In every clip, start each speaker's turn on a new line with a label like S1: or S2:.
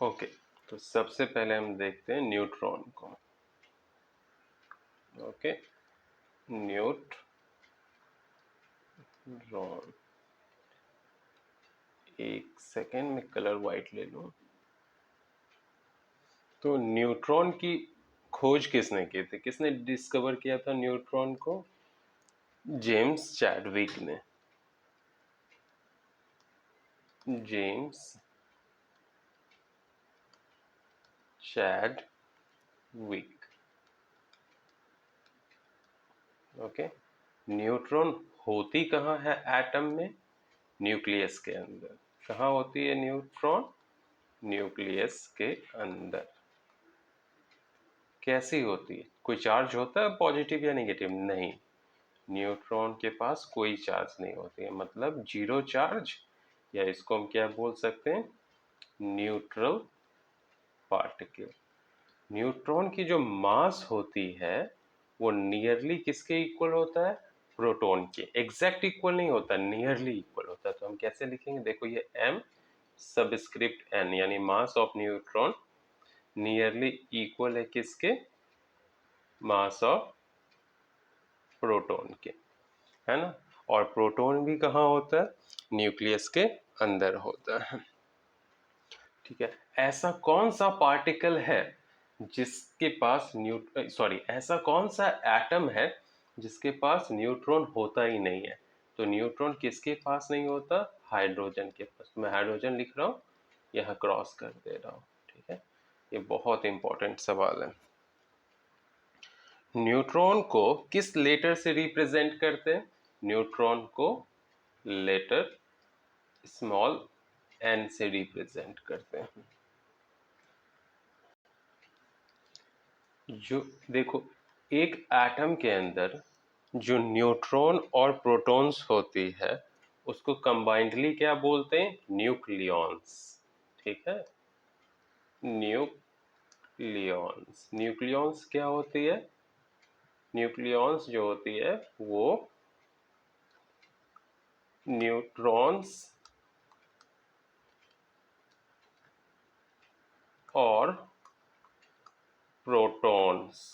S1: Okay, तो सबसे पहले हम देखते हैं न्यूट्रॉन को। Okay, neutron. एक सेकेंड में कलर वाइट ले लूं। तो न्यूट्रॉन की खोज किसने की थी, किसने डिस्कवर किया था न्यूट्रॉन को? जेम्स चैडविक ने। James Chadwick. ओके, न्यूट्रॉन होती कहाँ है एटम में? न्यूक्लियस के अंदर। कहाँ होती है न्यूट्रॉन? न्यूक्लियस के अंदर। कैसी होती है? कोई चार्ज होता है पॉजिटिव या नेगेटिव? नहीं, न्यूट्रॉन के पास कोई चार्ज नहीं होती है, मतलब जीरो चार्ज, या इसको हम क्या बोल सकते हैं? Neutral particle. न्यूट्रॉन की जो मास होती है वो नियरली किसके इक्वल होता है? प्रोटॉन के। एग्जैक्ट इक्वल नहीं होता, नियरली इक्वल होता है। तो हम कैसे लिखेंगे? देखो, ये m सबस्क्रिप्ट n, यानी mass of neutron nearly equal है किसके? मास ऑफ प्रोटॉन के, है ना। और प्रोटॉन भी कहाँ होता है? न्यूक्लियस के अंदर होता है। ठीक है, ऐसा कौन सा पार्टिकल है जिसके पास ऐसा कौन सा एटम है जिसके पास न्यूट्रॉन होता ही नहीं है? तो न्यूट्रॉन किसके पास नहीं होता? हाइड्रोजन के पास। मैं हाइड्रोजन लिख रहा हूँ, यहाँ क्रॉस कर दे रहा हूँ। ठीक है, ये बहुत इंपॉर्टेंट सवाल है। न्यूट्रॉन को किस लेटर से रिप्रेजेंट करते हैं? न्यूट्रॉन को लेटर स्मॉल n से रिप्रेजेंट करते हैं। जो देखो, एक एटम के अंदर जो न्यूट्रॉन और प्रोटॉन्स होती है उसको कंबाइंडली क्या बोलते हैं? न्यूक्लियॉन्स। ठीक है, न्यूक्लियॉन्स। न्यूक्लियॉन्स क्या होती है? न्यूक्लियॉन्स जो होती है वो न्यूट्रॉन्स और प्रोटॉन्स,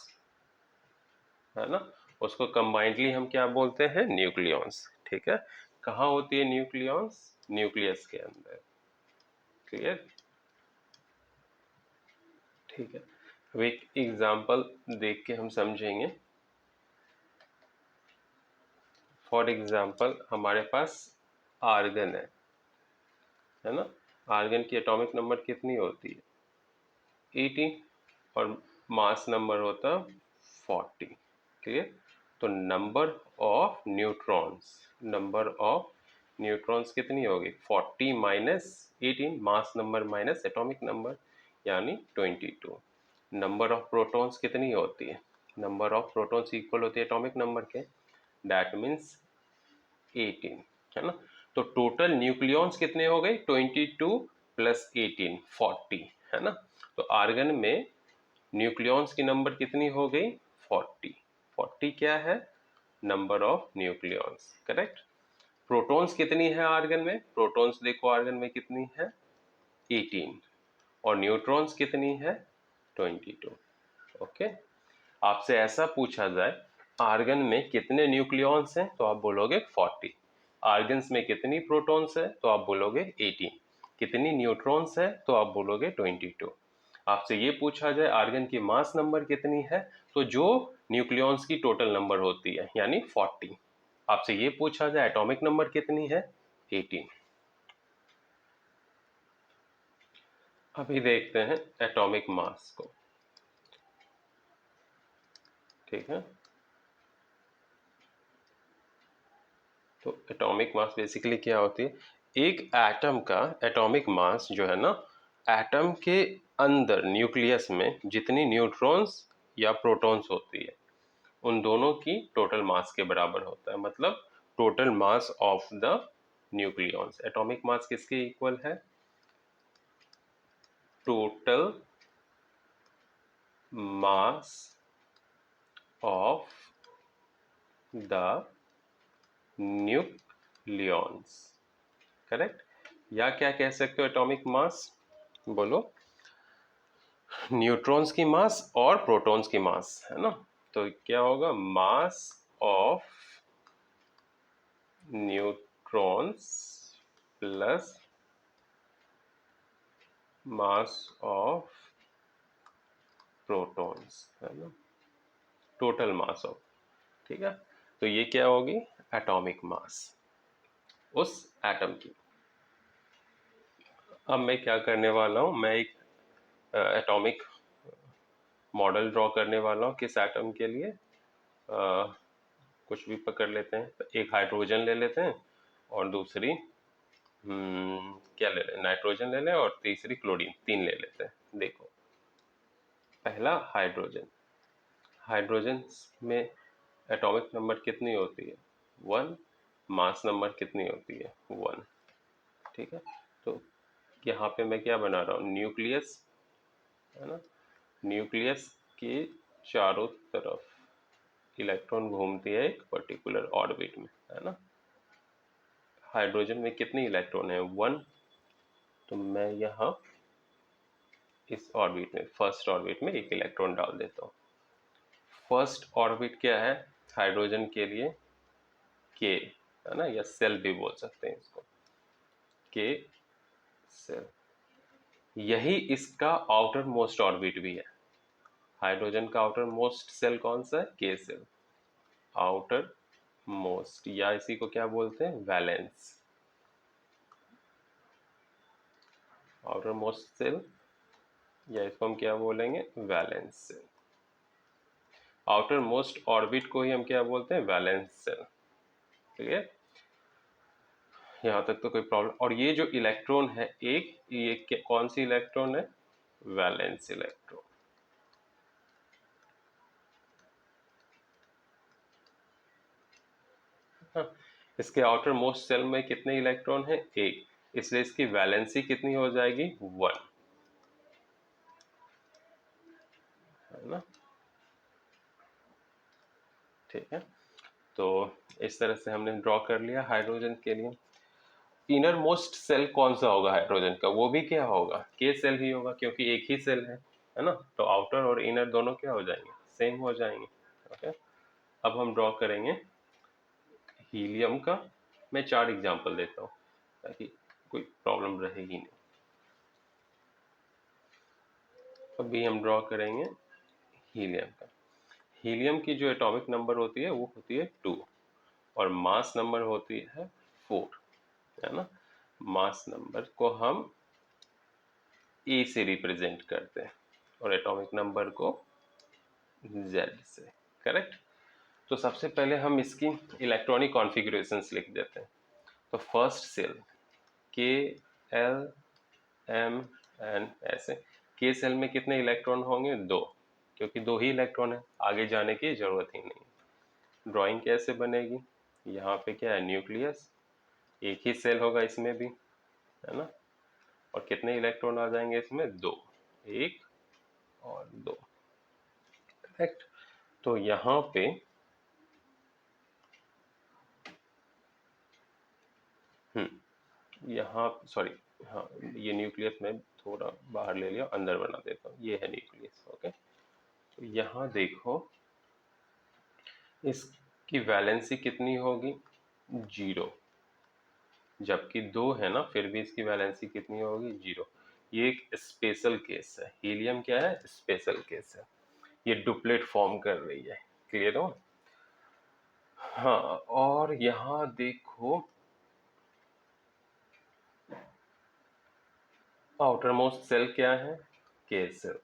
S1: है ना, उसको कंबाइंडली हम क्या बोलते हैं? न्यूक्लियॉन्स। ठीक है, कहाँ होती है न्यूक्लियॉन्स? न्यूक्लियस के अंदर। क्लियर? ठीक है, अब एक एग्जाम्पल देख के हम समझेंगे। फॉर एग्जाम्पल हमारे पास आर्गन है ना। आर्गन की एटॉमिक नंबर कितनी होती है? 18, और मास नंबर होता 40। क्लियर? तो नंबर ऑफ न्यूट्रॉन्स कितनी होगी? 40 minus 18, mass number minus atomic number, यानी 22। नंबर ऑफ प्रोटॉन्स कितनी होती है? नंबर ऑफ प्रोटॉन्स इक्वल होती है एटॉमिक नंबर के, दैट मीन्स 18, है ना। तो टोटल न्यूक्लियॉन्स कितने हो गए? 22 प्लस 18, 40, है ना। तो आर्गन में न्यूक्लियॉन्स की नंबर कितनी हो गई? 40। 40 क्या है? Number of nucleons, correct. Protons कितनी है आर्गन में? प्रोटॉन्स देखो आर्गन में कितनी है? 18। और न्यूट्रॉन्स कितनी है? 22। ओके, आपसे ऐसा पूछा जाए आर्गन में कितने न्यूक्लियॉन्स हैं, तो आप बोलोगे 40। आर्गन्स में कितनी प्रोटॉन्स है, तो आप बोलोगे 18। कितनी न्यूट्रॉन्स है, तो आप बोलोगे 22। आपसे ये पूछा जाए आर्गन की मास नंबर कितनी है, तो जो न्यूक्लियॉन्स की टोटल नंबर होती है यानी 40। आपसे ये पूछा जाए एटॉमिक नंबर कितनी है? 18। अभी देखते हैं एटॉमिक मास को। ठीक है, तो एटॉमिक मास बेसिकली क्या होती है? एक एटम का एटॉमिक मास जो है ना, एटम के अंदर न्यूक्लियस में जितनी न्यूट्रॉन्स या प्रोटॉन्स होती है उन दोनों की टोटल मास के बराबर होता है। मतलब total mass of the nucleons. Atomic mass किसके इक्वल है? Total mass of the nucleons, correct. या क्या कह सकते हो एटॉमिक मास? बोलो, न्यूट्रॉन्स की मास और प्रोटॉन्स की मास, है ना। तो क्या होगा, mass of neutrons plus mass of protons, है ना, टोटल मास ऑफ, ठीक है। तो ये क्या होगी, एटॉमिक मास उस एटम की। अब मैं क्या करने वाला हूँ, मैं एक एटॉमिक मॉडल ड्रॉ करने वाला हूँ किस एटम के लिए, कुछ भी पकड़ लेते हैं, तो एक हाइड्रोजन ले लेते हैं और दूसरी क्या ले लें, नाइट्रोजन ले लें और तीसरी क्लोरीन, तीन ले लेते हैं। देखो, पहला हाइड्रोजन, हाइड्रोजन में एटॉमिक नंबर कितनी होती है, 1, मास नंबर कितनी होती है, 1, ठीक है। तो यहाँ पे मैं क्या बना रहा हूँ, न्यूक्लियस, है ना, न्यूक्लियस के चारों तरफ इलेक्ट्रॉन घूमती है एक पर्टिकुलर ऑर्बिट में, है ना। हाइड्रोजन में कितनी इलेक्ट्रॉन है, 1, तो मैं यहाँ इस ऑर्बिट में, फर्स्ट ऑर्बिट में एक इलेक्ट्रॉन डाल देता हूँ। फर्स्ट ऑर्बिट क्या है हाइड्रोजन के लिए, के, है ना, या सेल भी बोल सकते हैं इसको, के सेल। यही इसका आउटर मोस्ट ऑर्बिट भी है। हाइड्रोजन का आउटर मोस्ट सेल कौन सा है, के सेल, आउटर मोस्ट, या इसी को क्या बोलते हैं, वैलेंस, आउटर मोस्ट सेल, या इसको हम क्या बोलेंगे, valence shell. Outer most orbit को ही हम क्या बोलते हैं, वैलेंस सेल, ठीक है। यहाँ तक तो कोई प्रॉब्लम। और ये जो इलेक्ट्रॉन है एक, ये कौन सी इलेक्ट्रॉन है, वैलेंस इलेक्ट्रॉन। हाँ, इसके आउटर मोस्ट सेल में कितने इलेक्ट्रॉन है, एक, इसलिए इसकी वैलेंसी कितनी हो जाएगी, 1, है ना, ठीक है। तो इस तरह से हमने ड्रॉ कर लिया हाइड्रोजन के लिए। इनर मोस्ट सेल कौन सा होगा हाइड्रोजन का, वो भी क्या होगा, के सेल ही होगा, क्योंकि एक ही सेल है ना। तो आउटर और इनर दोनों क्या हो जाएंगे, सेम हो जाएंगे, ओके। अब हम ड्रॉ करेंगे हीलियम का। मैं 4 एग्जांपल देता हूँ ताकि कोई प्रॉब्लम रहेगी नहीं। अभी हम ड्रॉ करेंगे हीलियम का। हीलियम की जो एटॉमिक नंबर होती है वो होती है 2 और मास नंबर होती है 4, है ना। मास नंबर को हम ए से रिप्रेजेंट करते हैं और एटॉमिक नंबर को जेड से, करेक्ट। तो सबसे पहले हम इसकी इलेक्ट्रॉनिक कॉन्फ़िगरेशंस लिख देते हैं। तो फर्स्ट सेल के, एल, एम, एन, ऐसे। के सेल में कितने इलेक्ट्रॉन होंगे, 2, क्योंकि 2 ही इलेक्ट्रॉन है, आगे जाने की जरूरत ही नहीं। ड्राइंग कैसे बनेगी, यहाँ पे क्या है, न्यूक्लियस, एक ही सेल होगा इसमें भी, है ना। और कितने इलेक्ट्रॉन आ जाएंगे इसमें, 2, 1 और 2, करेक्ट। तो यहाँ पे यहाँ सॉरी, हाँ, ये न्यूक्लियस में थोड़ा बाहर ले लिया, अंदर बना देता हूँ, ये है न्यूक्लियस, ओके। तो यहाँ देखो, इसकी वैलेंसी कितनी होगी, 0, जबकि 2 है ना, फिर भी इसकी वैलेंसी कितनी होगी, 0। ये एक स्पेशल केस है, हीलियम क्या है, स्पेशल केस है, ये डुप्लेट फॉर्म कर रही है, क्लियर हो। हाँ, और यहाँ देखो, आउटर मोस्ट सेल क्या है, के सेल,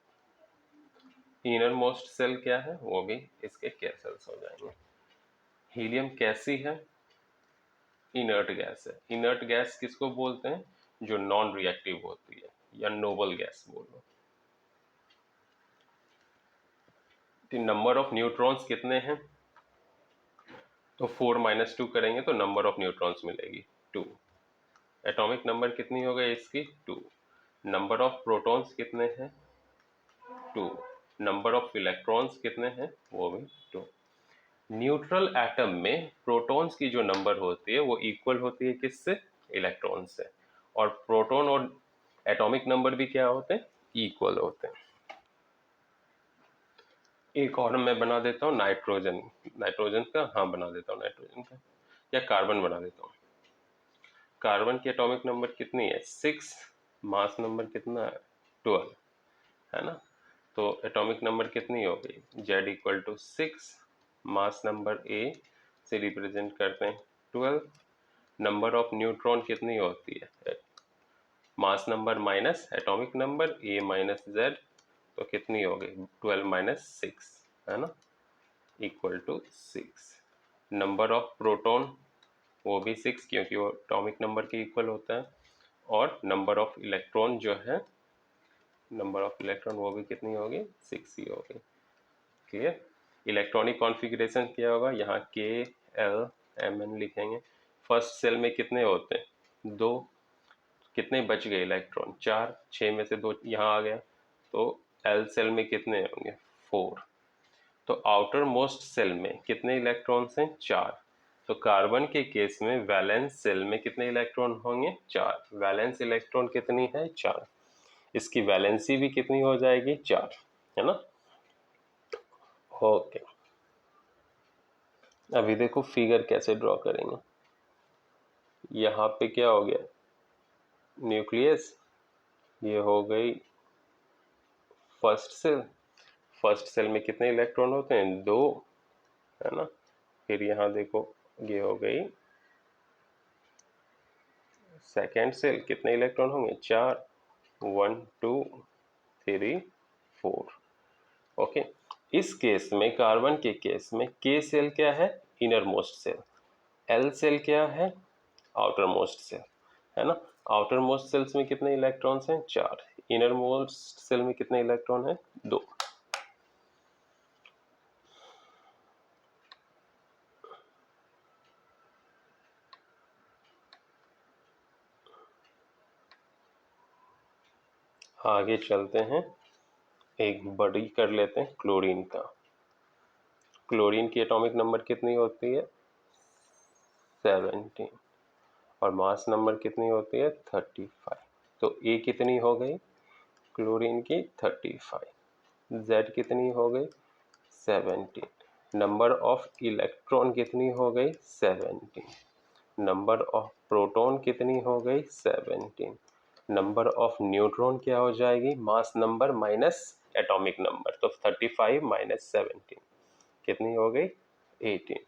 S1: इनर मोस्ट सेल क्या है, वो भी इसके के सेल्स हो जाएंगे। हीलियम कैसी है, इनर्ट गैस है। इनर्ट गैस किसको बोलते हैं, जो नॉन रिएक्टिव होती है, या नोबल गैस बोलो। नंबर ऑफ न्यूट्रॉन्स कितने हैं, तो 4 - 2 करेंगे तो नंबर ऑफ न्यूट्रॉन्स मिलेगी 2। एटॉमिक नंबर कितनी हो गई इसकी, 2। नंबर ऑफ प्रोटॉन्स कितने हैं, 2। नंबर ऑफ इलेक्ट्रॉन्स कितने हैं, वो भी 2। न्यूट्रल एटम में प्रोटॉन्स की जो नंबर होती है वो इक्वल होती है किससे, इलेक्ट्रॉन से। और प्रोटॉन और एटॉमिक नंबर भी क्या होते हैं, इक्वल होते हैं। एक और मैं बना देता हूँ नाइट्रोजन, नाइट्रोजन का, हाँ बना देता हूँ नाइट्रोजन का, या कार्बन बना देता हूँ। कार्बन की एटॉमिक नंबर कितनी है, 6, मास नंबर कितना है, 12, है ना। तो एटॉमिक नंबर कितनी हो गई, Z=6, मास नंबर A से रिप्रेजेंट करते हैं 12, नंबर ऑफ न्यूट्रॉन कितनी होती है, mass number minus atomic number A minus Z, तो कितनी हो गई 12 माइनस 6, है ना, equal to 6। Number of proton वो भी 6, क्योंकि वो एटॉमिक नंबर के इक्वल होता है, और नंबर ऑफ इलेक्ट्रॉन जो है, नंबर ऑफ इलेक्ट्रॉन वो भी कितनी होगी, 6 ही होगी। क्लियर। इलेक्ट्रॉनिक कॉन्फ़िगरेशन क्या होगा, यहाँ K L M N लिखेंगे। फर्स्ट सेल में कितने होते हैं, 2, कितने बच गए इलेक्ट्रॉन, 4, 6 में से 2 यहाँ आ गया, तो L सेल में कितने होंगे, 4। तो आउटर मोस्ट सेल में कितने इलेक्ट्रॉन्स हैं, 4। तो कार्बन के केस में वैलेंस सेल में कितने इलेक्ट्रॉन होंगे, 4। वैलेंस इलेक्ट्रॉन कितनी है, 4। इसकी वैलेंसी भी कितनी हो जाएगी, 4, है ना। ओके, अभी देखो फिगर कैसे ड्रॉ करेंगे। यहाँ पे क्या हो गया, न्यूक्लियस, ये हो गई फर्स्ट सेल। फर्स्ट सेल में कितने इलेक्ट्रॉन होते हैं, 2, है ना। फिर यहाँ देखो ये हो गई सेकेंड सेल, कितने इलेक्ट्रॉन होंगे, 4, 1 2 3 4। ओके, इस केस में कार्बन के केस में के सेल क्या है, inner most cell, L cell क्या है, आउटर मोस्ट सेल, है ना। आउटर मोस्ट सेल्स में कितने इलेक्ट्रॉन्स हैं, 4। इनर मोस्ट सेल में कितने इलेक्ट्रॉन हैं, 2। आगे चलते हैं, एक बड़ी कर लेते हैं क्लोरीन का। क्लोरीन की एटॉमिक नंबर कितनी होती है, 17, और मास नंबर कितनी होती है, 35। तो ए कितनी हो गई क्लोरीन की, 35। जेड कितनी हो गई, 17। नंबर ऑफ इलेक्ट्रॉन कितनी हो गई, 17। नंबर ऑफ प्रोटॉन कितनी हो गई, 17। नंबर ऑफ न्यूट्रॉन क्या हो जाएगी, mass number minus atomic number, तो 35 माइनस 17 कितनी हो गई, 18।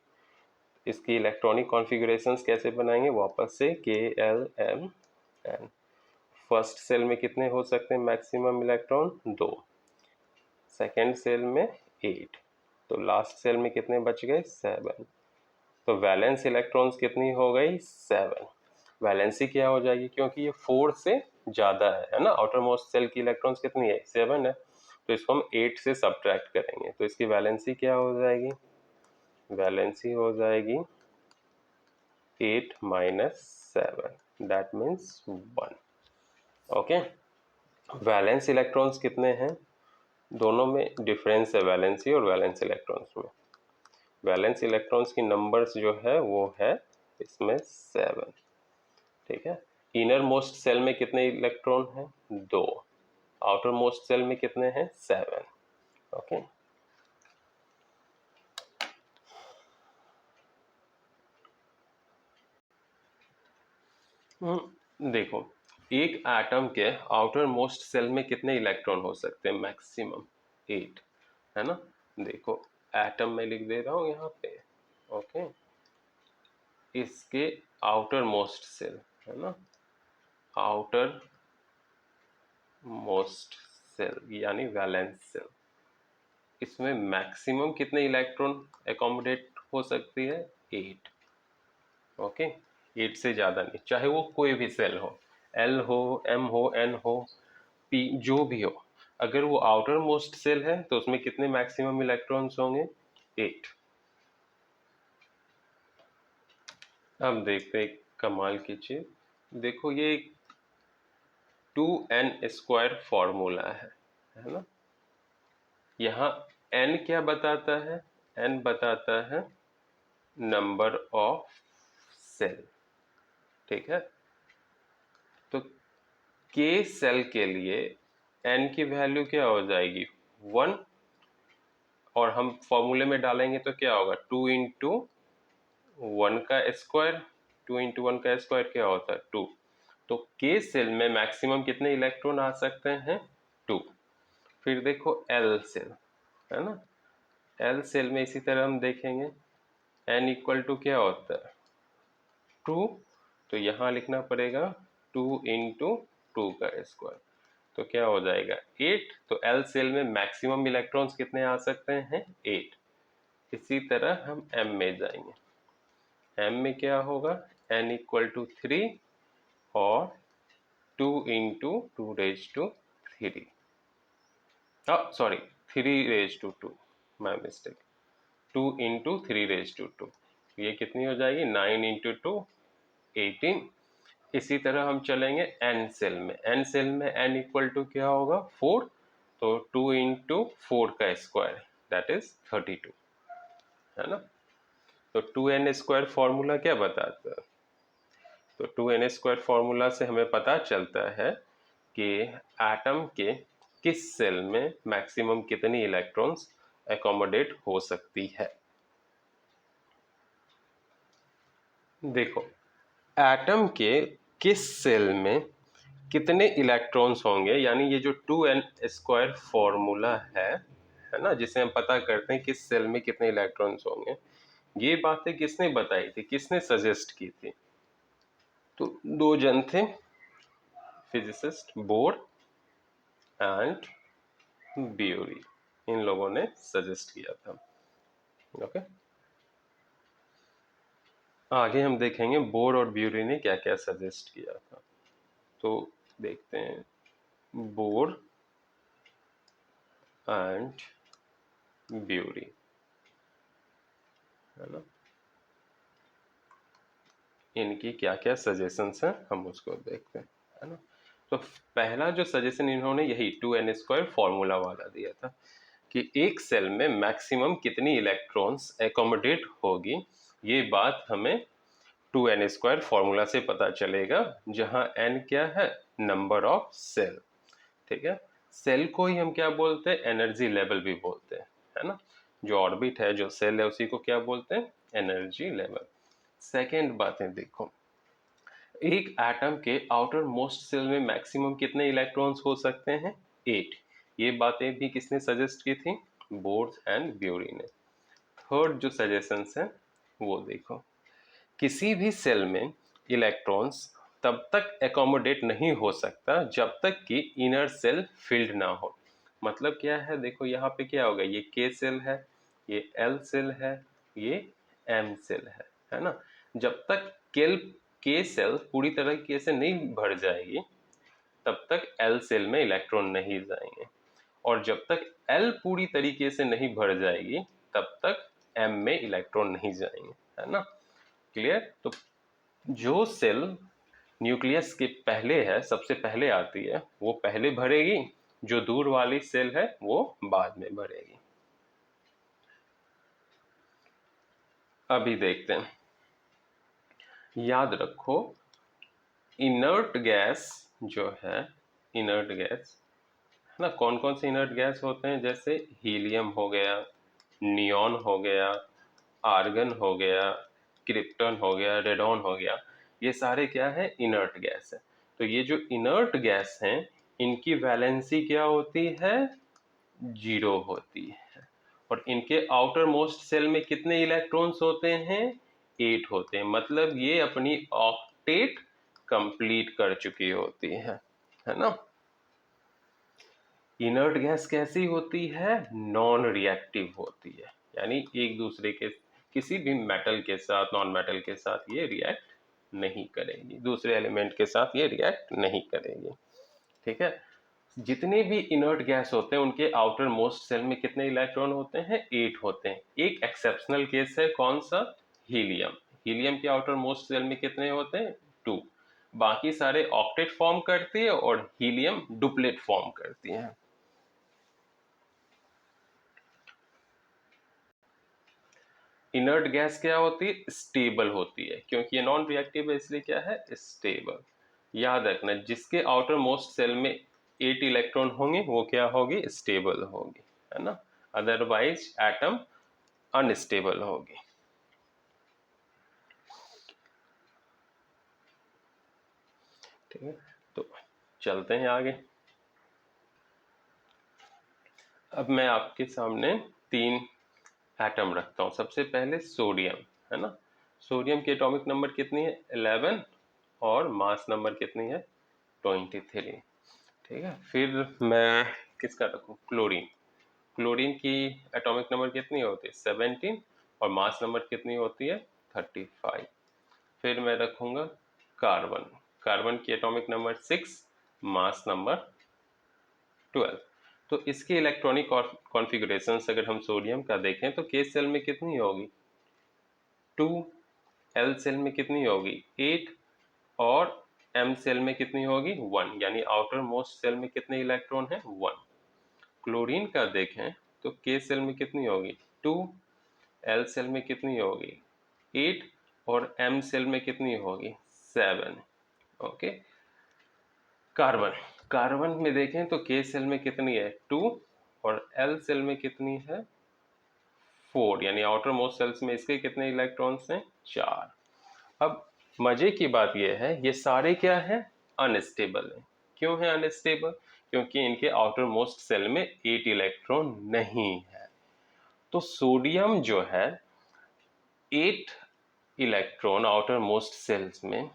S1: इसकी इलेक्ट्रॉनिक कॉन्फ़िगरेशंस कैसे बनाएंगे, वापस से KLMN। फर्स्ट सेल में कितने हो सकते हैं मैक्सिमम इलेक्ट्रॉन, 2। सेकेंड सेल में 8, तो लास्ट सेल में कितने बच गए, 7। तो वैलेंस इलेक्ट्रॉन्स कितनी हो गई, 7। वैलेंसी क्या हो जाएगी, क्योंकि ये 4 से ज़्यादा है ना, आउटर मोस्ट सेल की इलेक्ट्रॉन्स कितनी है, 7 है, तो इसको हम 8 से सब्ट्रैक्ट करेंगे, तो इसकी वैलेंसी क्या हो जाएगी, वैलेंसी हो जाएगी 8 minus 7, that means 1। Okay, valence electrons कितने हैं, दोनों में डिफरेंस है वैलेंसी और वैलेंस इलेक्ट्रॉन्स में। वैलेंस इलेक्ट्रॉन्स की नंबर्स जो है वो है इसमें 7, ठीक है। इनर मोस्ट सेल में कितने इलेक्ट्रॉन हैं, 2। आउटर मोस्ट सेल में कितने हैं, 7। ओके, देखो एक एटम के आउटर मोस्ट सेल में कितने इलेक्ट्रॉन हो सकते हैं, मैक्सिमम 8, है ना। देखो एटम में लिख दे रहा हूँ यहाँ पे, ओके। इसके आउटर मोस्ट सेल, है ना, आउटर मोस्ट सेल यानी वैलेंस सेल, इसमें मैक्सिमम कितने इलेक्ट्रॉन एकोमोडेट हो सकती है, 8। ओके, 8 से ज़्यादा नहीं, चाहे वो कोई भी सेल हो, L हो, M हो, N हो, P जो भी हो, अगर वो आउटर मोस्ट सेल है तो उसमें कितने मैक्सिमम इलेक्ट्रॉन्स होंगे, 8। अब देखते हैं कमाल की चीज, देखो ये 2n² फॉर्मूला है ना। यहाँ n क्या बताता है, n बताता है नंबर ऑफ सेल, ठीक है। तो के सेल के लिए n की वैल्यू क्या हो जाएगी 1, और हम फॉर्मूले में डालेंगे तो क्या होगा 2 इंटू 1 का स्क्वायर, 2 इंटू 1 का स्क्वायर क्या होता है 2। तो के सेल में मैक्सिमम कितने इलेक्ट्रॉन आ सकते हैं 2। फिर देखो एल सेल, है ना, एल सेल में इसी तरह हम देखेंगे n इक्वल टू क्या होता है 2, तो यहाँ लिखना पड़ेगा 2 इंटू 2 का स्क्वायर, तो क्या हो जाएगा 8। तो एल सेल में मैक्सिमम इलेक्ट्रॉन्स कितने आ सकते हैं 8। इसी तरह हम एम में जाएंगे, एम में क्या होगा n इक्वल टू 3 और 2 into 2 raise to 3, sorry 3 raise to 2, my mistake, 2 into 3 raise to 2, ये कितनी हो जाएगी 9 इंटू 2 18। इसी तरह हम चलेंगे एन सेल में, एन सेल में n इक्वल टू क्या होगा 4, तो 2 इंटू 4 का स्क्वायर दैट इज 32, है ना। तो 2n स्क्वायर फॉर्मूला क्या बताता है, तो 2n स्क्वायर फॉर्मूला से हमें पता चलता है कि एटम के किस सेल में मैक्सिमम कितनी इलेक्ट्रॉन्स एकोमोडेट हो सकती है। देखो एटम के किस सेल में कितने इलेक्ट्रॉन्स होंगे, यानी ये जो 2n स्क्वायर फॉर्मूला है ना, जिसे हम पता करते हैं किस सेल में कितने इलेक्ट्रॉन्स होंगे, ये बातें किसने बताई थी, किसने सजेस्ट की थी, तो दो जन थे, फिजिसिस्ट बोर एंड ब्यूरी, इन लोगों ने सजेस्ट किया था। ओके, आगे हम देखेंगे बोर और ब्यूरी ने क्या क्या सजेस्ट किया था। तो देखते हैं बोर एंड ब्यूरी, है ना, इनकी क्या क्या सजेशंस हैं हम उसको देखते हैं, है ना। तो पहला जो सजेशन इन्होंने यही 2n स्क्वायर फॉर्मूला वाला दिया था कि एक सेल में मैक्सिमम कितनी इलेक्ट्रॉन्स एकोमोडेट होगी, ये बात हमें 2n स्क्वायर फॉर्मूला से पता चलेगा, जहां n क्या है नंबर ऑफ सेल, ठीक है। सेल को ही हम क्या बोलते हैं एनर्जी लेवल भी बोलते हैं, है ना, जो ऑर्बिट है जो सेल है उसी को क्या बोलते हैं एनर्जी लेवल। सेकेंड बात है देखो, एक एटम के आउटर मोस्ट सेल में मैक्सिमम कितने इलेक्ट्रॉन्स हो सकते हैं 8। ये बातें भी किसने सजेस्ट की थी बोर्स एंड ब्यूरी ने। थर्ड जो सजेशंस है वो देखो, किसी भी सेल में इलेक्ट्रॉन्स तब तक एकोमोडेट नहीं हो सकता जब तक कि इनर सेल फिल्ड ना हो। मतलब क्या है देखो, यहाँ पे क्या होगा, ये के सेल है, ये एल सेल है, ये एम सेल है ना। जब तक के सेल पूरी तरीके से नहीं भर जाएगी तब तक एल सेल में इलेक्ट्रॉन नहीं जाएंगे, और जब तक एल पूरी तरीके से नहीं भर जाएगी तब तक एम में इलेक्ट्रॉन नहीं जाएंगे, है ना, क्लियर। तो जो सेल न्यूक्लियस के पहले है, सबसे पहले आती है, वो पहले भरेगी, जो दूर वाली सेल है वो बाद में भरेगी। अभी देखते हैं, याद रखो इनर्ट गैस जो है, इनर्ट गैस है ना, कौन कौन से इनर्ट गैस होते हैं, जैसे हीलियम हो गया, नियॉन हो गया, आर्गन हो गया, क्रिप्टन हो गया, रेडॉन हो गया, ये सारे क्या है इनर्ट गैस है। तो ये जो इनर्ट गैस हैं इनकी वैलेंसी क्या होती है 0 होती है, और इनके आउटर मोस्ट सेल में कितने इलेक्ट्रॉन्स होते हैं 8 होते हैं, मतलब ये अपनी ऑक्टेट कंप्लीट कर चुकी होती है ना। इनर्ट गैस कैसी होती है नॉन रिएक्टिव होती है, यानी एक दूसरे के किसी भी मेटल के साथ, नॉन मेटल के साथ ये रिएक्ट नहीं करेगी, दूसरे एलिमेंट के साथ ये रिएक्ट नहीं करेगी, ठीक है। जितने भी इनर्ट गैस होते हैं उनके आउटर मोस्ट सेल में कितने इलेक्ट्रॉन होते हैं 8 होते हैं। एक एक्सेप्शनल केस है कौन सा हीलियम, हीलियम के आउटर मोस्ट सेल में कितने होते हैं 2, बाकी सारे ऑक्टेट फॉर्म करती है और हीलियम डुप्लेट फॉर्म करती है। इनर्ट गैस क्या होती है स्टेबल होती है, क्योंकि ये नॉन रिएक्टिव है इसलिए क्या है स्टेबल। याद रखना, जिसके आउटर मोस्ट सेल में 8 इलेक्ट्रॉन होंगे वो क्या होगी, स्टेबल होगी, है ना, अदरवाइज एटम अनस्टेबल होगी। ठीक है, तो चलते हैं आगे। अब मैं आपके सामने 3 एटम रखता हूँ। सबसे पहले सोडियम, है ना, सोडियम की एटॉमिक नंबर कितनी है, 11, और मास नंबर कितनी है, 23। ठीक है, फिर मैं किसका रखूँ, क्लोरीन। क्लोरीन की एटॉमिक नंबर कितनी होती है, 17, और मास नंबर कितनी होती है, 35। फिर मैं रखूँगा कार्बन। कार्बन की एटॉमिक नंबर 6, मास नंबर 12। तो इसके इलेक्ट्रॉनिक कॉन्फ़िगरेशन अगर हम सोडियम का देखें तो के सेल में कितनी होगी, 2, एल सेल में कितनी होगी, 8, और एम सेल में कितनी होगी, 1, यानी आउटर मोस्ट सेल में कितने इलेक्ट्रॉन है, 1। क्लोरीन का देखें तो के सेल में कितनी होगी, 2, एल सेल में कितनी होगी, 8, और एम सेल में कितनी होगी, 7। ओके, कार्बन, कार्बन में देखें तो के सेल में कितनी है, 2, और एल सेल में कितनी है, 4, यानी आउटर मोस्ट सेल्स में इसके कितने इलेक्ट्रॉन्स हैं, 4। अब मजे की बात यह है, ये सारे क्या है, अनस्टेबल है। क्यों है अनस्टेबल, क्योंकि इनके आउटर मोस्ट सेल में 8 इलेक्ट्रॉन नहीं है। तो सोडियम जो है 8 इलेक्ट्रॉन आउटर मोस्ट सेल्स में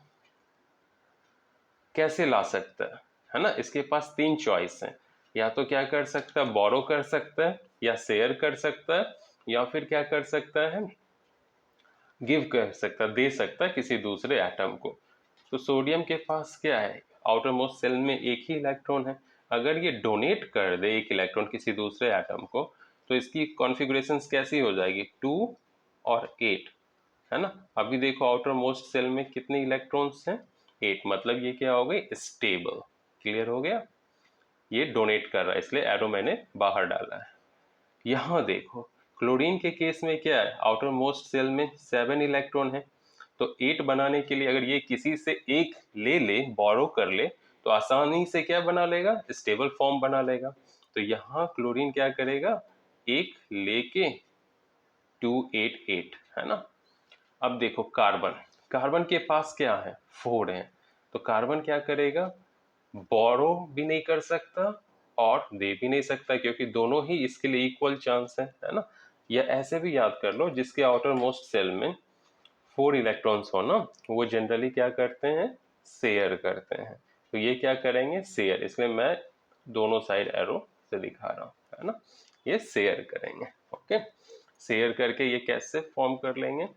S1: कैसे ला सकता है ना, इसके पास 3 चॉइस हैं। या तो क्या कर सकता है, बोरो कर सकता है, या शेयर कर सकता है, या फिर क्या कर सकता है, गिव कर सकता, दे सकता है किसी दूसरे एटम को। तो सोडियम के पास क्या है, आउटर मोस्ट सेल में एक ही इलेक्ट्रॉन है। अगर ये डोनेट कर दे एक इलेक्ट्रॉन किसी दूसरे एटम को तो इसकी कॉन्फ़िगरेशन कैसी हो जाएगी, 2 और 8, है ना। अभी देखो आउटर मोस्ट सेल में कितने इलेक्ट्रॉन्स हैं, 8, मतलब ये क्या हो गई, स्टेबल। क्लियर हो गया, ये डोनेट कर रहा है इसलिए एरो मैंने बाहर डाला है। यहाँ देखो क्लोरीन के केस में क्या है, आउटर मोस्ट सेल में 7 इलेक्ट्रॉन है। तो 8 बनाने के लिए अगर ये किसी से एक ले ले, बोरो कर ले, तो आसानी से क्या बना लेगा, स्टेबल फॉर्म बना लेगा। तो यहाँ क्लोरीन क्या करेगा, एक लेके 288, है ना। अब देखो कार्बन, कार्बन के पास क्या है, 4 है। तो कार्बन क्या करेगा, बोरो भी नहीं कर सकता और दे भी नहीं सकता, क्योंकि दोनों ही इसके लिए इक्वल चांस है ना। या ऐसे भी याद कर लो, जिसके आउटर मोस्ट सेल में 4 इलेक्ट्रॉन्स हो ना, वो जनरली क्या करते हैं, शेयर करते हैं। तो ये क्या करेंगे, शेयर, इसलिए मैं दोनों साइड एरो से दिखा रहा हूँ, है ना, ये शेयर करेंगे। ओके, शेयर करके ये कैसे फॉर्म कर लेंगे,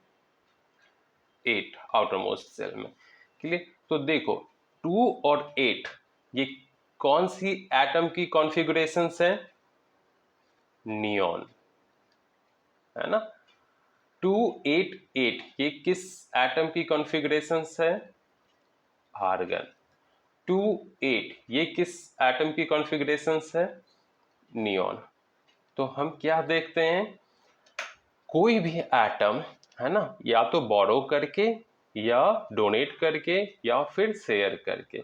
S1: 8 आउटर मोस्ट सेल में। क्लियर, तो देखो 2 और 8 ये कौन सी एटम की कॉन्फ़िगरेशंस है, नियॉन, है ना। 288 ये किस एटम की कॉन्फ़िगरेशंस है, आर्गन। 28 ये किस एटम की कॉन्फ़िगरेशंस है, नियॉन। तो हम क्या देखते हैं, कोई भी एटम, है ना, या तो बोरो करके या डोनेट करके या फिर शेयर करके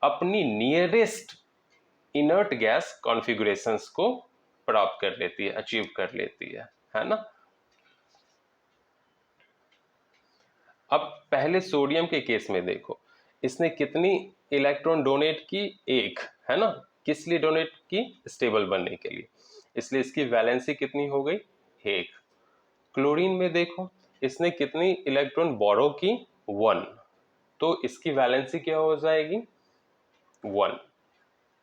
S1: अपनी नियरेस्ट इनर्ट गैस कॉन्फ़िगरेशंस को प्राप्त कर लेती है, अचीव कर लेती है ना। अब पहले सोडियम के केस में देखो, इसने कितनी इलेक्ट्रॉन डोनेट की, एक, है ना। किस लिए डोनेट की, स्टेबल बनने के लिए, इसलिए इसकी वैलेंसी कितनी हो गई, एक। क्लोरीन में देखो, इसने कितनी इलेक्ट्रॉन बोरो की, 1, तो इसकी वैलेंसी क्या हो जाएगी, 1।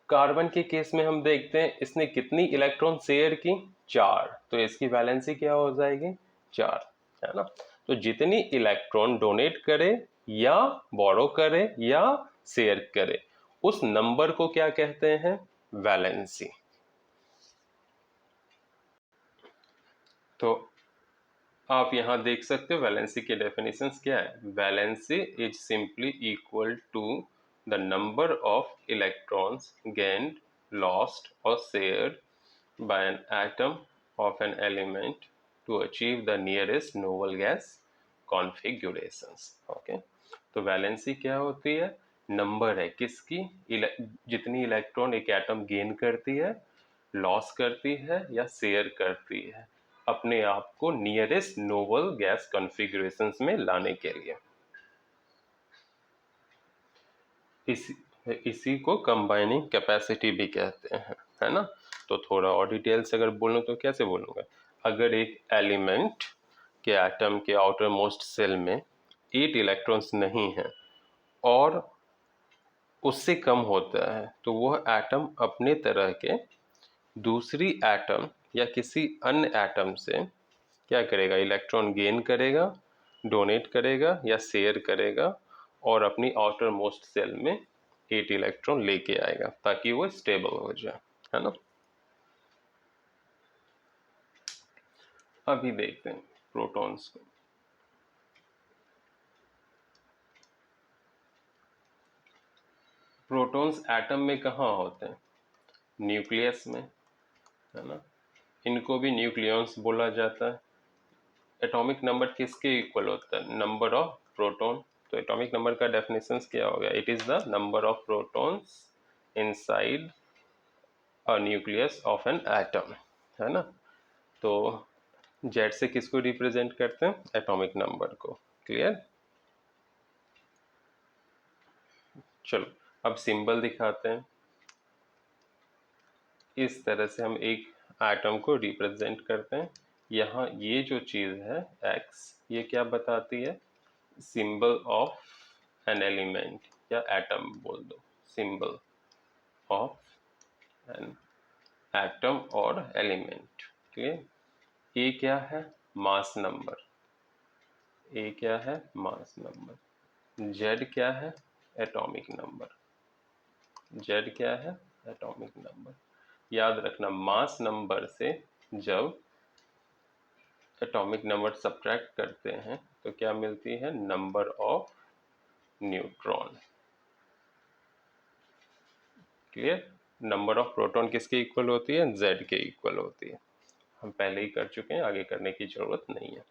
S1: कार्बन के केस में हम देखते हैं, इसने कितनी इलेक्ट्रॉन शेयर की, 4, तो इसकी वैलेंसी क्या हो जाएगी, 4, है ना। तो जितनी इलेक्ट्रॉन डोनेट करे या बोरो करे या शेयर करे, उस नंबर को क्या कहते हैं, वैलेंसी। तो आप यहाँ देख सकते हो वैलेंसी के डेफिनेशंस क्या है, valency is simply equal to the number of electrons gained, lost और shared by an atom of an element to achieve the nearest noble gas configurations. Okay, तो वैलेंसी क्या होती है, नंबर है किसकी, जितनी इलेक्ट्रॉन एक एटम गेन करती है, लॉस करती है या शेयर करती है अपने आप को नियरेस्ट नोबल गैस कॉन्फ़िगरेशंस में लाने के लिए। इसी को कंबाइनिंग कैपेसिटी भी कहते हैं, है ना। तो थोड़ा और डिटेल से अगर बोलूँ तो कैसे बोलूँगा, अगर एक एलिमेंट के एटम के आउटर मोस्ट सेल में 8 इलेक्ट्रॉन्स नहीं हैं और उससे कम होता है तो वह एटम अपने तरह के दूसरी एटम या किसी अन्य एटम से क्या करेगा, इलेक्ट्रॉन गेन करेगा, डोनेट करेगा या शेयर करेगा और अपनी आउटर मोस्ट सेल में 8 इलेक्ट्रॉन लेके आएगा ताकि वो स्टेबल हो जाए, है ना। अभी देखते हैं प्रोटॉन्स को। प्रोटॉन्स एटम में कहाँ होते हैं, न्यूक्लियस में, है ना। इनको भी न्यूक्लियॉन्स बोला जाता है। एटॉमिक नंबर किसके इक्वल होता है, नंबर ऑफ प्रोटॉन। तो एटॉमिक नंबर का डेफिनेशन क्या हो गया, it is the number of protons inside a nucleus of an atom, है ना। तो जेड से किसको रिप्रेजेंट करते हैं, एटॉमिक नंबर को। क्लियर। चलो अब सिंबल दिखाते हैं। इस तरह से हम एक एटम को रिप्रेजेंट करते हैं। यहाँ ये जो चीज़ है एक्स, ये क्या बताती है, सिंबल ऑफ एन एलिमेंट या एटम बोल दो, सिंबल ऑफ एन एटम और एलिमेंट। क्लियर। ए क्या है, मास नंबर, ए क्या है, मास नंबर। जेड क्या है, एटॉमिक नंबर, जेड क्या है, एटॉमिक नंबर। याद रखना मास नंबर से जब एटॉमिक नंबर सब्ट्रैक्ट करते हैं तो क्या मिलती है, number of neutron. Clear. Number of proton किसके इक्वल होती है, जेड के इक्वल होती है। हम पहले ही कर चुके हैं, आगे करने की जरूरत नहीं है।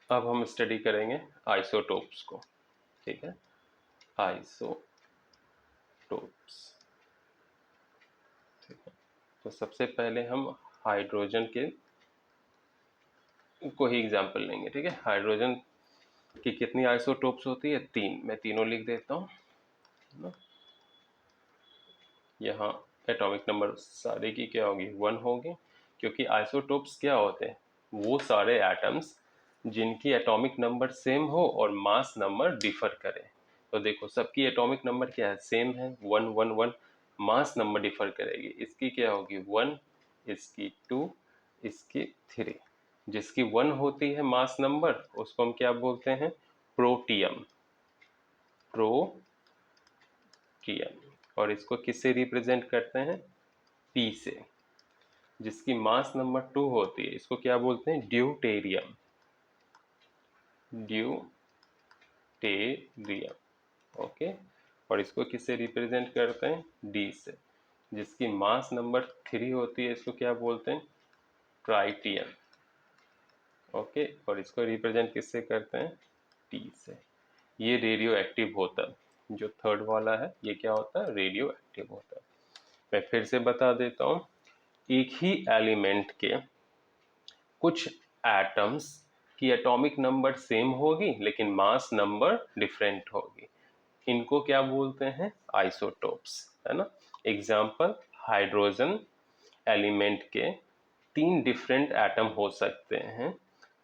S1: अब हम स्टडी करेंगे आइसोटोप्स को, ठीक है। आइसोटोप्स, ठीक है। तो सबसे पहले हम हाइड्रोजन के को ही एग्जाम्पल लेंगे, ठीक है। हाइड्रोजन की कितनी आइसोटोप्स होती है, 3। मैं तीनों लिख देता हूँ ना। यहाँ एटॉमिक नंबर सारे की क्या होगी, 1 होगी, क्योंकि आइसोटोप्स क्या होते हैं, वो सारे एटम्स जिनकी एटॉमिक नंबर सेम हो और मास नंबर डिफर करे। तो देखो सबकी एटॉमिक नंबर क्या है, सेम है, 1 1 1। मास नंबर डिफर करेगी, इसकी क्या होगी 1, इसकी 2, इसकी 3। जिसकी 1 होती है मास नंबर उसको हम क्या बोलते हैं, प्रोटियम, प्रोटियम। और इसको किससे रिप्रेजेंट करते हैं, पी से। जिसकी मास नंबर 2 होती है इसको क्या बोलते हैं, ड्यूटेरियम, ड्यूटेरियम। ओके। और इसको किससे रिप्रेजेंट करते हैं, डी से। जिसकी मास नंबर 3 होती है इसको क्या बोलते हैं, ट्राइटियम। ओके। और इसको रिप्रेजेंट किससे करते हैं, टी से। ये रेडियो एक्टिव होता है, जो थर्ड वाला है ये क्या होता है, रेडियो एक्टिव होता है। मैं फिर से बता देता हूँ, एक ही एलिमेंट के कुछ एटम्स की एटॉमिक नंबर सेम होगी लेकिन मास नंबर डिफरेंट होगी, इनको क्या बोलते हैं, आइसोटोप्स, है ना। एग्जाम्पल, हाइड्रोजन एलिमेंट के 3 डिफरेंट एटम हो सकते हैं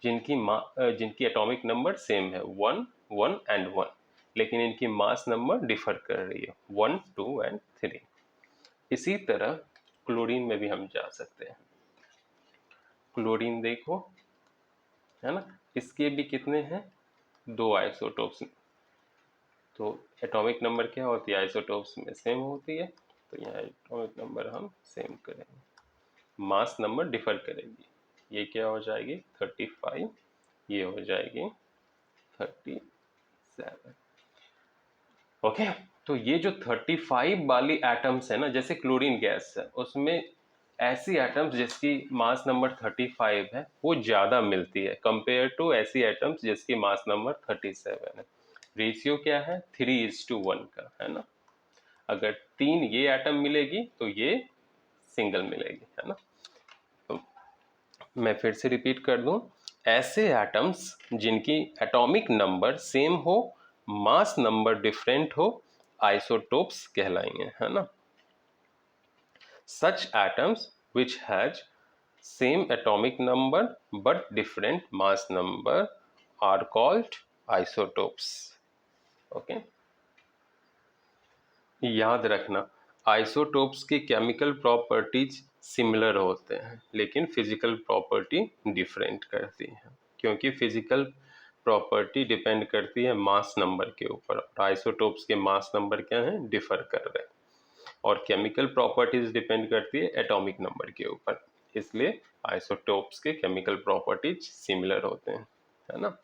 S1: जिनकी एटॉमिक नंबर सेम है, 1 1 एंड 1, लेकिन इनकी मास नंबर डिफर कर रही है, 1 2 एंड 3। इसी तरह क्लोरीन में भी हम जा सकते हैं। क्लोरीन देखो, है ना, इसके भी कितने हैं, 2 आइसोटोप्स। तो एटॉमिक नंबर क्या होती है, आइसोटोप्स में सेम होती है, तो यहाँ एटॉमिक नंबर हम सेम करेंगे, मास नंबर डिफर करेगी। ये क्या हो जाएगी 35, ये हो जाएगी 37। ओके। तो ये जो 35 वाली एटम्स है ना, जैसे क्लोरीन गैस है उसमें ऐसी एटम्स जिसकी मास नंबर 35 है वो ज़्यादा मिलती है कंपेयर टू ऐसी एटम्स जिसकी मास नंबर 37 है। रेशियो क्या है 3:1 का, है ना। अगर 3 ये एटम मिलेगी तो ये सिंगल मिलेगी, है ना। तो मैं फिर से रिपीट कर दूं, ऐसे एटम्स जिनकी एटॉमिक नंबर सेम हो, मास नंबर डिफरेंट हो, आइसोटोप्स कहलाएंगे, है ना। Such atoms which has same atomic number but different mass number are called isotopes. Okay? याद रखना, आइसोटोप्स की केमिकल प्रॉपर्टीज सिमिलर होते हैं लेकिन फिजिकल प्रॉपर्टी डिफरेंट करती हैं, क्योंकि फिजिकल प्रॉपर्टी डिपेंड करती है मास नंबर के ऊपर, और आइसोटोप्स के मास नंबर क्या हैं, डिफर कर रहे हैं। और केमिकल प्रॉपर्टीज डिपेंड करती है एटॉमिक नंबर के ऊपर, इसलिए आइसोटोप्स के केमिकल प्रॉपर्टीज सिमिलर होते हैं, है ना।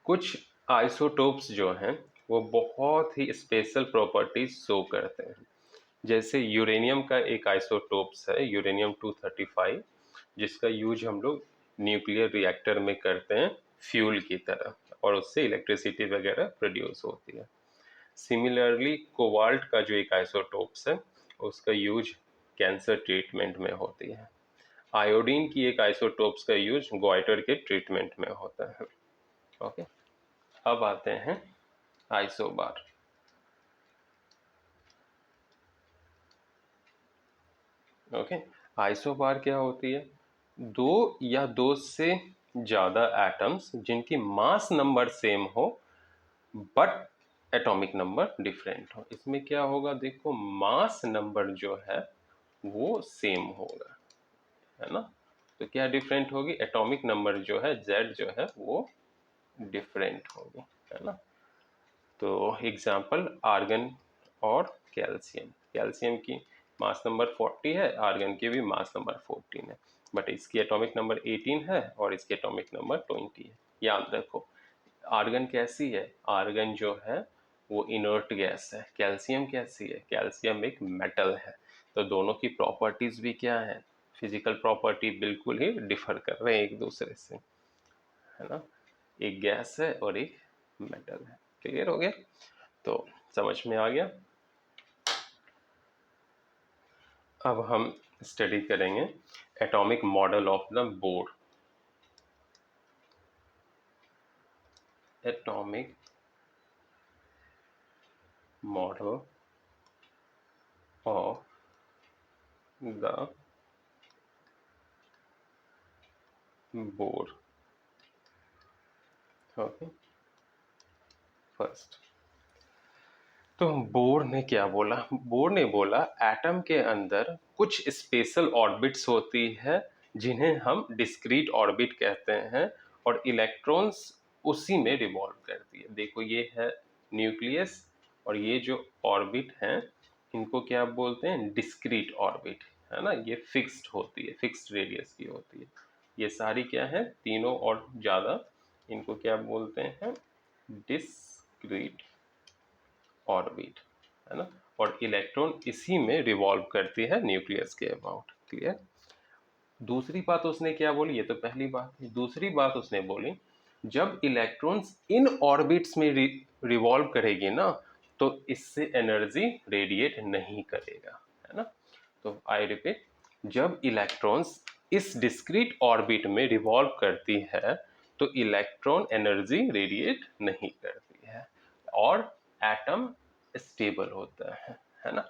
S1: कुछ आइसोटोप्स जो हैं वो बहुत ही स्पेशल प्रॉपर्टीज शो करते हैं। जैसे यूरेनियम का एक आइसोटोप्स है यूरेनियम 235, जिसका यूज हम लोग न्यूक्लियर रिएक्टर में करते हैं फ्यूल की तरह, और उससे इलेक्ट्रिसिटी वगैरह प्रोड्यूस होती है। सिमिलरली कोबाल्ट का जो एक आइसोटोप्स है उसका यूज कैंसर ट्रीटमेंट में होती है। आयोडीन की एक आइसोटोप्स का यूज गोइटर के ट्रीटमेंट में होता है। ओके, अब आते हैं आइसोबार। ओके, आइसोबार क्या होती है, दो या दो से ज़्यादा एटम्स जिनकी मास नंबर सेम हो बट एटॉमिक नंबर डिफरेंट हो। इसमें क्या होगा, देखो मास नंबर जो है वो सेम होगा, है ना। तो क्या डिफरेंट होगी, एटॉमिक नंबर जो है Z जो है वो डिफरेंट होगी, है ना। तो एग्जाम्पल आर्गन और कैल्शियम। कैल्शियम की मास नंबर 40 है, आर्गन की भी मास नंबर 14 है, बट इसकी एटॉमिक नंबर 18 है और इसकी एटॉमिक नंबर 20 है। याद रखो, आर्गन कैसी है, आर्गन जो है वो इनर्ट गैस है। कैल्शियम कैसी है, कैल्शियम एक मेटल है। तो दोनों की प्रॉपर्टीज भी क्या है, फिजिकल प्रॉपर्टी बिल्कुल ही डिफर कर रहे हैं एक दूसरे से, है ना। एक गैस है और एक मेटल है। क्लियर हो गया, तो समझ में आ गया। अब हम स्टडी करेंगे atomic model of the bore. Atomic model of the bore. Okay, first तो बोर ने क्या बोला, बोर ने बोला एटम के अंदर कुछ स्पेशल ऑर्बिट्स होती है जिन्हें हम डिस्क्रीट ऑर्बिट कहते हैं, और इलेक्ट्रॉन्स उसी में रिवॉल्व करती है। देखो ये है न्यूक्लियस, और ये जो ऑर्बिट हैं इनको क्या बोलते हैं, डिस्क्रीट ऑर्बिट, है ना। ये फिक्स्ड होती है, फिक्स्ड रेडियस की होती है। ये सारी क्या है, तीनों और ज़्यादा, इनको क्या बोलते हैं, डिस्क्रीट ऑर्बिट, है ना। और इलेक्ट्रॉन इसी में रिवॉल्व करती है न्यूक्लियस के अबाउट। क्लियर। दूसरी बात उसने क्या बोली, ये तो पहली बात है। दूसरी बात उसने बोली जब इलेक्ट्रॉन्स इन ऑर्बिट्स में रिवॉल्व करेगी ना तो इससे एनर्जी रेडिएट नहीं करेगा, है ना। तो आई रिपीट, जब इलेक्ट्रॉन्स इस डिस्क्रीट ऑर्बिट में रिवॉल्व करती है तो इलेक्ट्रॉन एनर्जी रेडिएट नहीं करती है और एटम स्टेबल होता है ना।